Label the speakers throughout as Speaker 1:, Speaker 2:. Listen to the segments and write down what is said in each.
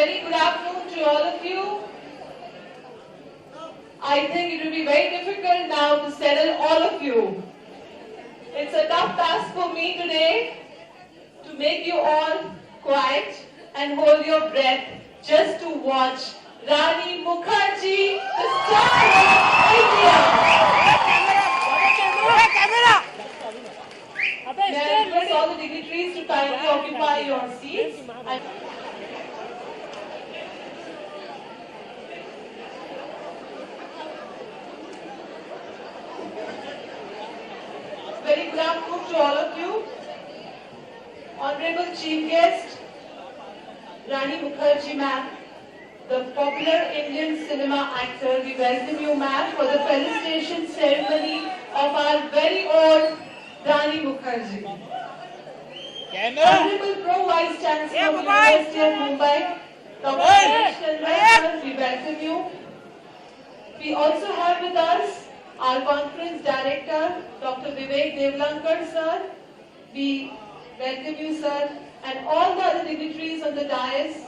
Speaker 1: very good afternoon to all of you. I think it will be very difficult now to settle all of you. It's a tough task for me today to make you all quiet and hold your breath just to watch Rani Mukherjee, the star of India. May I request all the dignitaries to kindly occupy your seats. Very good afternoon to all of you. Honorable Chief Guest, Rani Mukherjee ma'am, the popular Indian cinema actor, we welcome you ma'am for the felicitation ceremony of our very own Rani Mukherjee. Honorable Pro Vice Chancellor of University of Mumbai, Dr. Ramesh Chandra, we welcome you. We also have with us our Conference Director, Dr. Vivek Devlankar, sir. We welcome you, sir, and all the other dignitaries on the dais.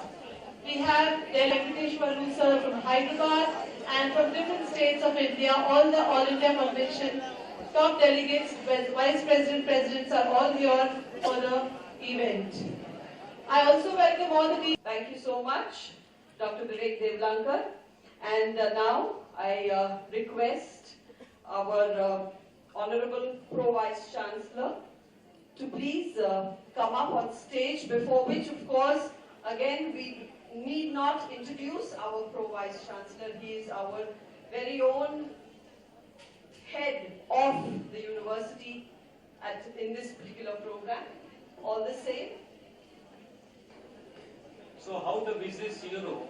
Speaker 1: We have Venkateshwar sir from Hyderabad and from different states of India, all the All India Convention top delegates, Vice President, Presidents are all here for the event. I also welcome all the people. Thank you so much, Dr. Vivek Devlankar. And now I request our Honorable Pro Vice Chancellor to please come up on stage, before which, of course, again, we need not introduce our Pro Vice Chancellor. He is our very own head of the university in this particular program. All the same.
Speaker 2: So how the business hero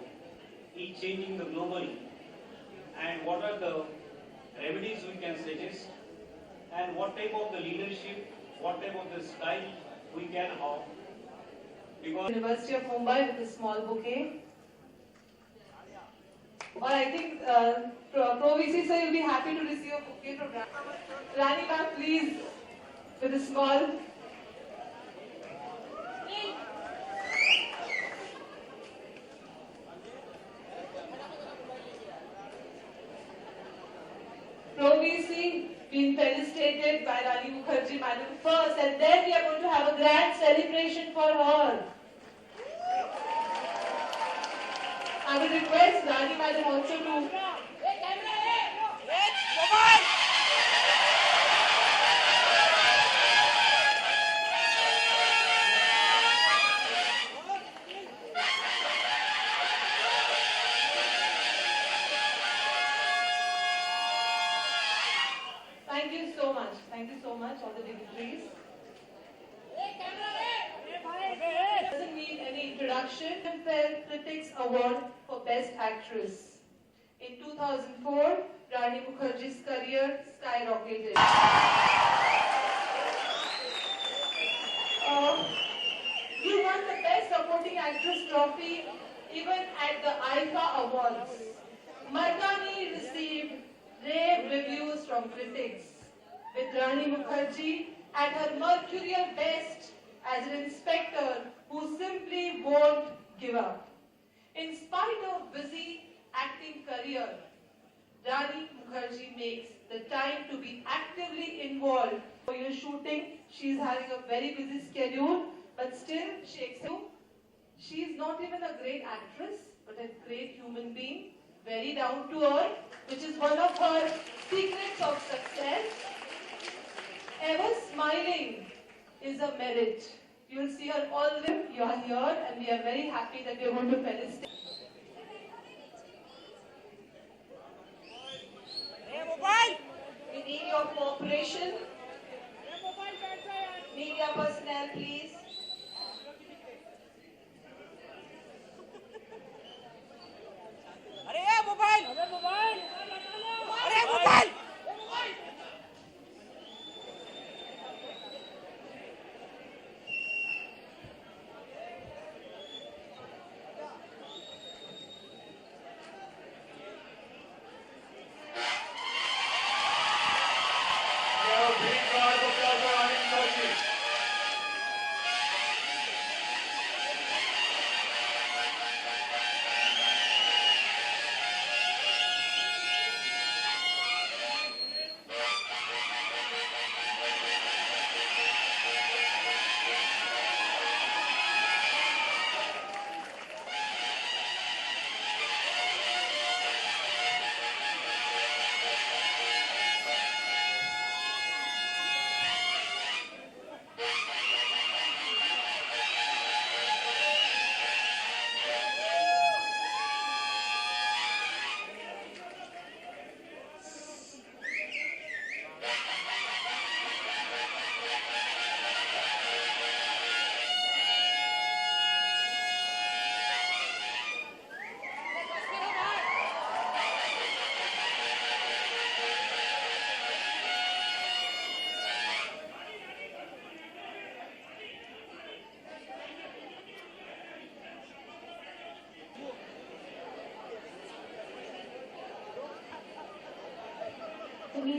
Speaker 2: is changing the globally, and what are the remedies we can suggest, and what type of the leadership, what type of the style we can have. Because
Speaker 1: University of Mumbai with a small bouquet. Or I think Pro VC sir, you'll be happy to receive a bouquet from Rani ma'am, please, with a small. Pro VC being felicitated by Rani Mukherjee madam first, and then we are going to have a grand celebration for her. I would request Rani madam also to. Thank you so much. Thank you so much, all the dignitaries. Doesn't need any introduction. Filmfare Critics Award for Best Actress. In 2004, Rani Mukherjee's career skyrocketed. You won the Best Supporting Actress trophy even at the IFA Awards. Mardani received rave reviews from critics, with Rani Mukherjee at her mercurial best as an inspector who simply won't give up. In spite of busy acting career, Rani Mukherjee makes the time to be actively involved. For your shooting, she's having a very busy schedule, but still she excels. She's not even a great actress, but a great human being, very down to earth, which is one of her secrets of success. Ever smiling is a merit. You will see her all the way. You are here, and we are very happy that we are going to felicitate. We need your cooperation. Media personnel, please.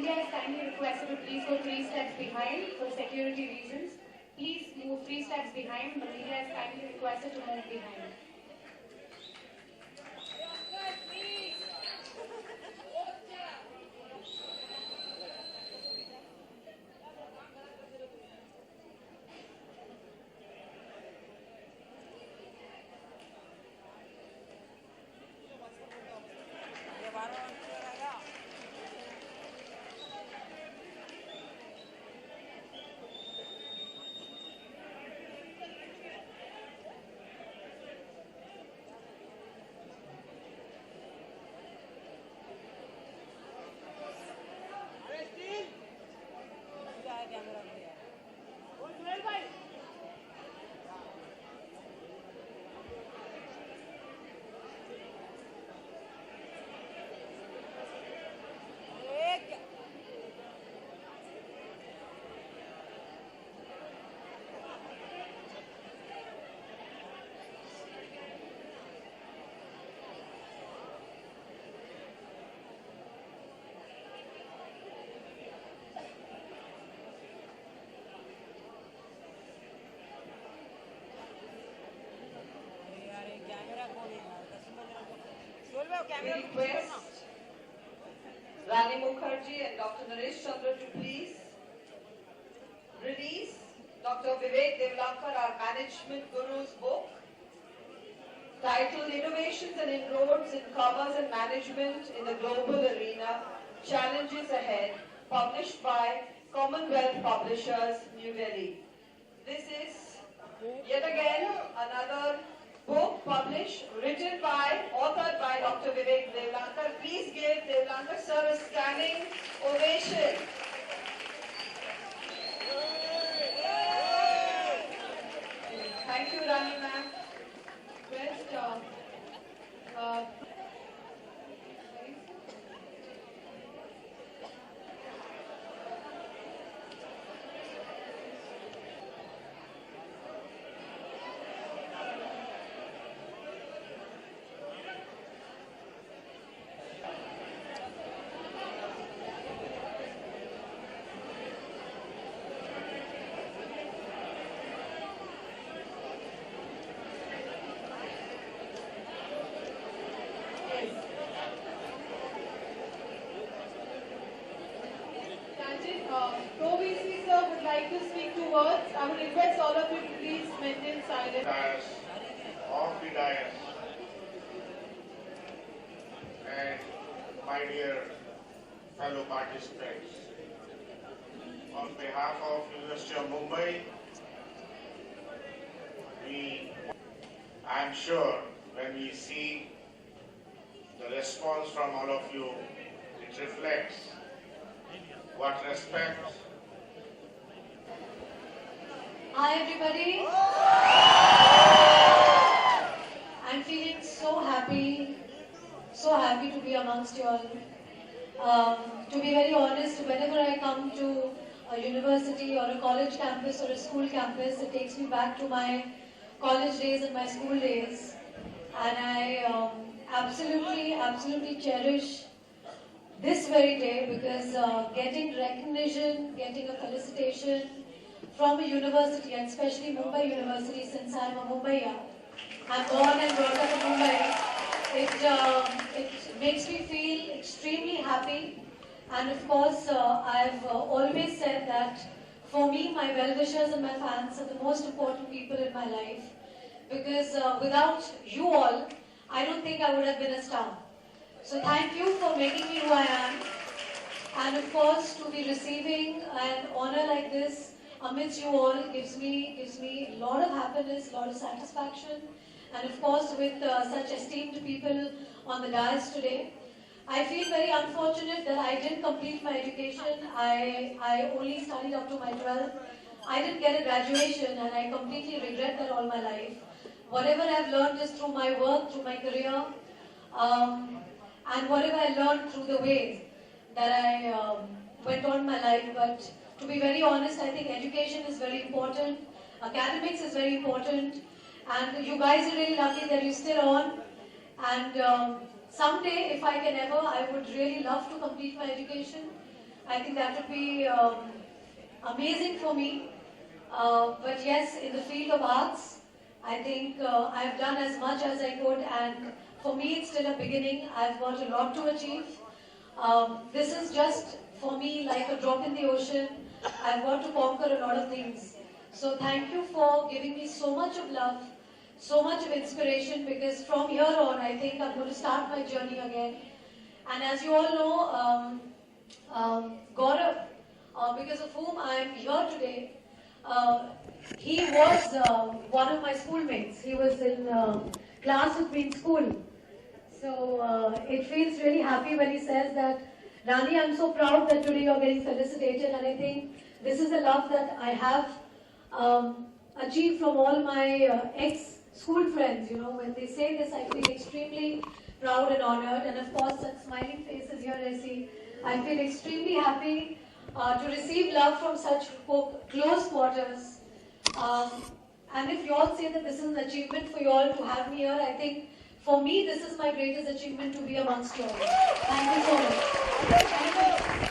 Speaker 3: media is kindly requested to please go 3 steps behind for security reasons. Please move 3 steps behind. The media is kindly requested to move behind.
Speaker 1: We request Rani Mukherjee and Dr. Naresh Chandra to please release Dr. Vivek Devlankar, our management guru's book titled Innovations and Inroads in Commerce and Management in the Global Arena, Challenges Ahead, published by Commonwealth Publishers, New Delhi. This is yet again another book published, written by, authored by Dr. Vivek Devlankar. Please give Devlankar sir a standing ovation. Thank you, Rani ma'am. Request, Pro-VC sir would like to speak two words. I would request all of you to please maintain silence.
Speaker 4: Dais, of the dais, and my dear fellow participants, on behalf of University of Mumbai, I am sure when we see the response from all of you, it reflects what respect.
Speaker 5: Hi everybody. I'm feeling so happy to be amongst you all. To be very honest, whenever I come to a university or a college campus or a school campus, it takes me back to my college days and my school days. And I absolutely cherish this very day because getting recognition, getting a felicitation from a university, and especially Mumbai University, since I'm a Mumbaiya, I'm born and brought up in Mumbai, it makes me feel extremely happy. And of course, I've always said that for me, my well-wishers and my fans are the most important people in my life because without you all, I don't think I would have been a star. So thank you for making me who I am, and of course to be receiving an honor like this amidst you all gives me a lot of happiness, a lot of satisfaction, and of course with such esteemed people on the dais today. I feel very unfortunate that I didn't complete my education. I only studied up to my 12th. I didn't get a graduation and I completely regret that all my life. Whatever I've learned is through my work, through my career, and whatever I learned through the ways that I went on my life. But to be very honest, I think education is very important, academics is very important, and you guys are really lucky that you're still on. And someday, if I can ever, I would really love to complete my education. I think that would be amazing for me. But yes, in the field of arts, I think I've done as much as I could, and for me it's still a beginning. I've got a lot to achieve. This is just for me like a drop in the ocean. I've got to conquer a lot of things. So thank you for giving me so much of love, so much of inspiration, because from here on I think I'm going to start my journey again. And as you all know, Gaurav, because of whom I am here today, he was one of my schoolmates. He was in class with me in school. So it feels really happy when he says that, Rani, I'm so proud that today you're getting felicitated, and I think this is the love that I have achieved from all my ex-school friends. You know, when they say this, I feel extremely proud and honored, and of course, such smiling faces here I see. I feel extremely happy to receive love from such close quarters. And if you all say that this is an achievement for you all to have me here, I think for me this is my greatest achievement to be amongst you all. Thank you so much.